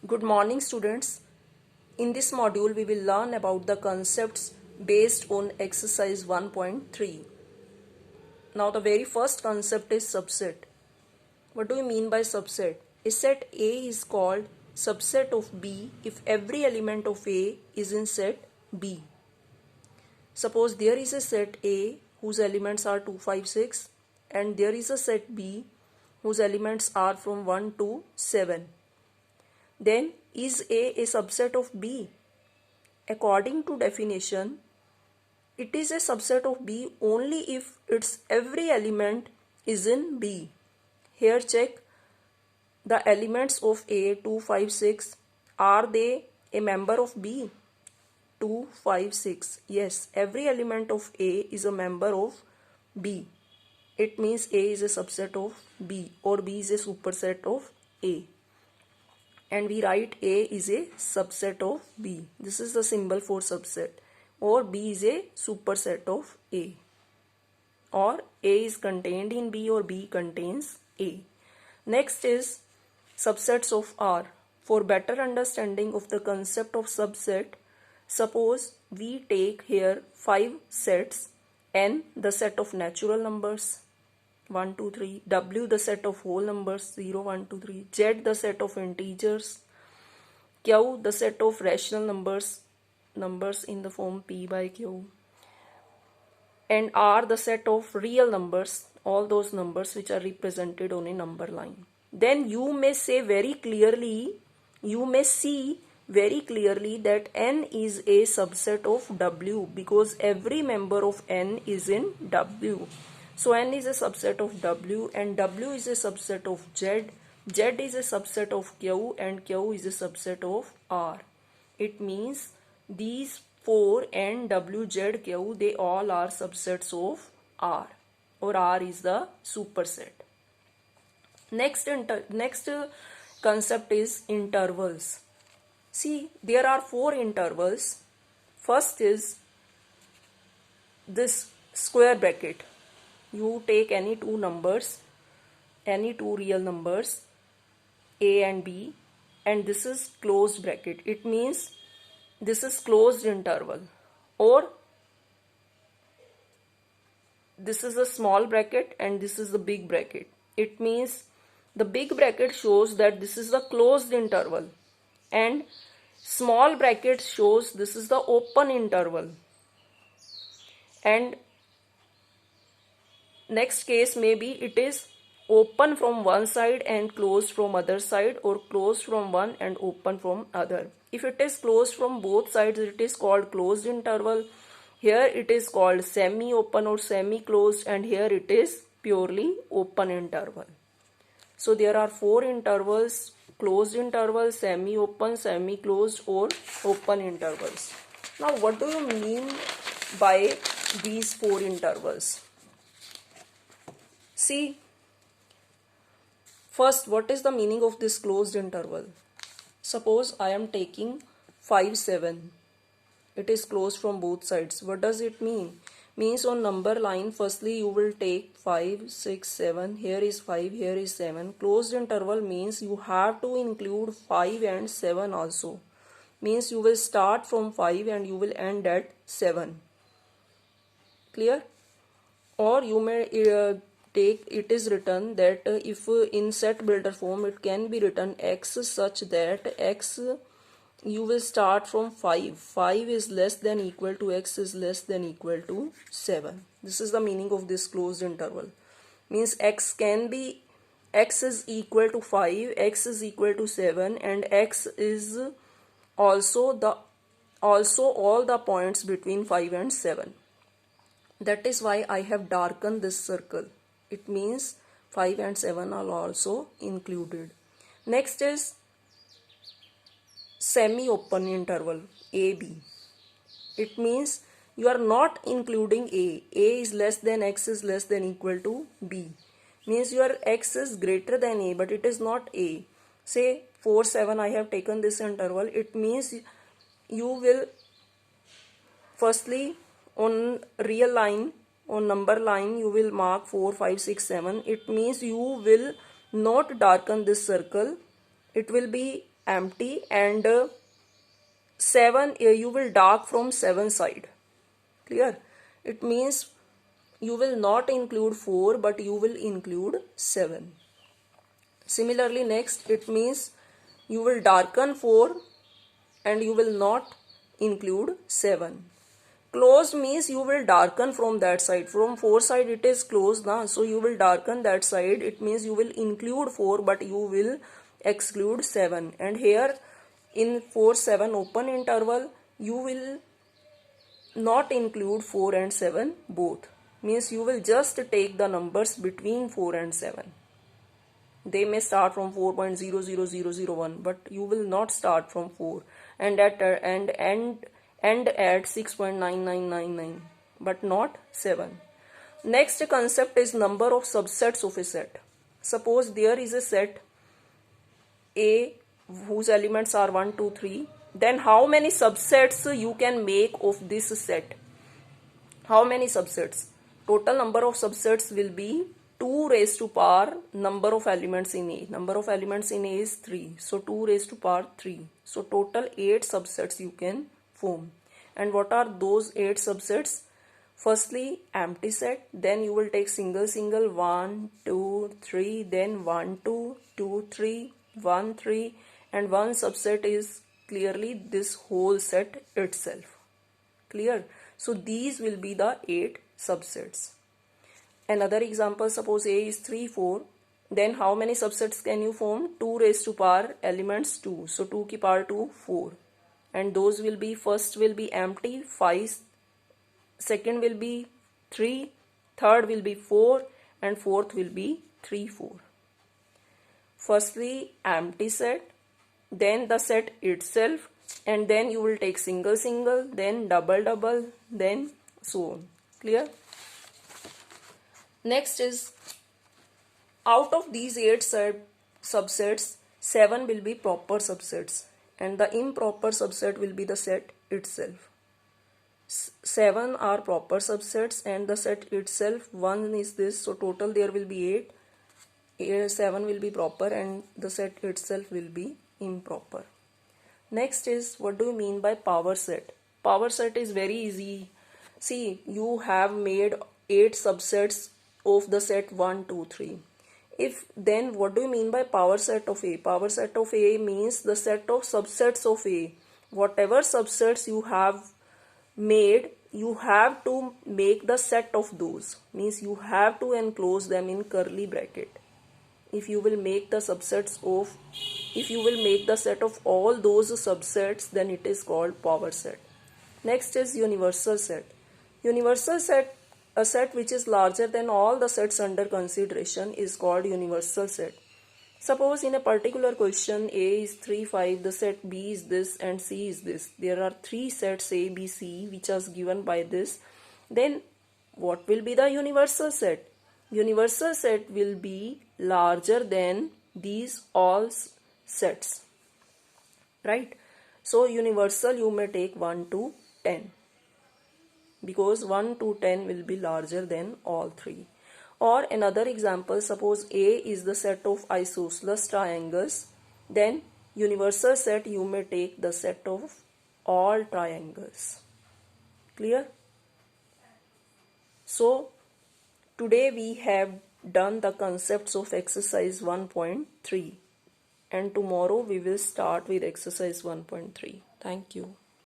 Good morning, students. In this module, we will learn about the concepts based on exercise 1.3. Now, the very first concept is subset. What do we mean by subset? A set A is called subset of B if every element of A is in set B. Suppose there is a set A whose elements are 2, 5, 6, and there is a set B whose elements are from 1 to 7. Then is A subset of B? According to definition, it is a subset of B only if its every element is in B. Here check the elements of A 2, 5, 6. Are they a member of B? 2, 5, 6. Yes, every element of A is a member of B. It means A is a subset of B or B is a superset of A. And we write A is a subset of B. This is the symbol for subset. Or B is a superset of A. Or A is contained in B or B contains A. Next is subsets of R. For better understanding of the concept of subset, suppose we take here 5 sets. N the set of natural numbers 1, 2, 3, W the set of whole numbers 0, 1, 2, 3, Z the set of integers, Q the set of rational numbers in the form P by Q, and R the set of real numbers, all those numbers which are represented on a number line. Then you may see very clearly that N is a subset of W because every member of N is in W. So N is a subset of W and W is a subset of Z. Z is a subset of Q and Q is a subset of R. It means these 4 N, W, Z, Q, they all are subsets of R, or R is the superset. Next concept is intervals. See, there are 4 intervals. First is this square bracket. You take any two numbers, any two real numbers, A and B, and this is closed bracket. It means this is closed interval, or this is a small bracket and this is the big bracket. It means the big bracket shows that this is the closed interval and small bracket shows this is the open interval. And next case maybe it is open from one side and closed from other side, or closed from one and open from other. If it is closed from both sides, it is called closed interval. Here it is called semi-open or semi-closed, and here it is purely open interval. So there are 4 intervals: closed interval, semi-open, semi-closed, or open intervals. Now what do you mean by these 4 intervals? See, first, what is the meaning of this closed interval? Suppose I am taking 5, 7. It is closed from both sides. What does it mean? Means on number line, firstly you will take 5, 6, 7. Here is 5, here is 7. Closed interval means you have to include 5 and 7 also. Means you will start from 5 and you will end at 7. Clear? Or you may take, it is written that if in set builder form it can be written x such that x you will start from 5. 5 is less than equal to x is less than equal to 7. This is the meaning of this closed interval. Means x can be, x is equal to 5, x is equal to 7, and x is also all the points between 5 and 7. That is why I have darkened this circle. It means 5 and 7 are also included. Next is semi-open interval, AB. It means you are not including A. A is less than x is less than equal to B. Means your x is greater than A, but it is not A. Say 4, 7, I have taken this interval. It means you will firstly on real line, on number line, you will mark 4, 5, 6, 7. It means you will not darken this circle. It will be empty, and 7 you will dark from 7 side. Clear? It means you will not include 4 but you will include 7. Similarly, next it means you will darken 4 and you will not include 7. Closed means you will darken from that side. From 4 side it is closed now, so you will darken that side. It means you will include 4 but you will exclude 7. And here in 4 7 open interval you will not include 4 and 7 both. Means you will just take the numbers between 4 and 7. They may start from 4.00001, but you will not start from 4 and end at 6.9999, but not 7. Next concept is number of subsets of a set. Suppose there is a set A whose elements are 1, 2, 3. Then how many subsets you can make of this set? How many subsets? Total number of subsets will be 2 raised to power number of elements in A. Number of elements in A is 3. So 2 raised to power 3. So total 8 subsets you can form. And what are those 8 subsets? Firstly, empty set. Then you will take single 1, 2, 3. Then 1, 2, 2, 3, 1, 3. And one subset is clearly this whole set itself. Clear? So these will be the 8 subsets. Another example, suppose A is 3, 4. Then how many subsets can you form? 2 raised to power elements 2. So 2 ki power 2, 4. And those will be, first will be empty, 5. Second will be 3. Third will be 4. And fourth will be 3, 4. Firstly, empty set. Then the set itself. And then you will take single, then double, then so on. Clear? Next is, out of these 8 subsets, 7 will be proper subsets and the improper subset will be the set itself. 7 are proper subsets and the set itself 1 is this, so total there will be 8. 7 will be proper and the set itself will be improper. Next is, what do you mean by power set? Power set is very easy. See, you have made 8 subsets of the set 1, 2, 3. If then what do you mean by power set of A? Power set of A means the set of subsets of A. Whatever subsets you have made, you have to make the set of those. Means you have to enclose them in curly bracket. If you will make the subsets of, if you will make the set of all those subsets, then it is called power set. Next is universal set. Universal set, a set which is larger than all the sets under consideration, is called universal set. Suppose in a particular question A is 3, 5, the set B is this and C is this. There are 3 sets A, B, C which are given by this. Then what will be the universal set? Universal set will be larger than these all sets. Right? So universal you may take 1 to 10. Because 1 to 10 will be larger than all 3. Or another example, suppose A is the set of isosceles triangles, then universal set you may take the set of all triangles. Clear? So today we have done the concepts of exercise 1.3 and tomorrow we will start with exercise 1.3. Thank you.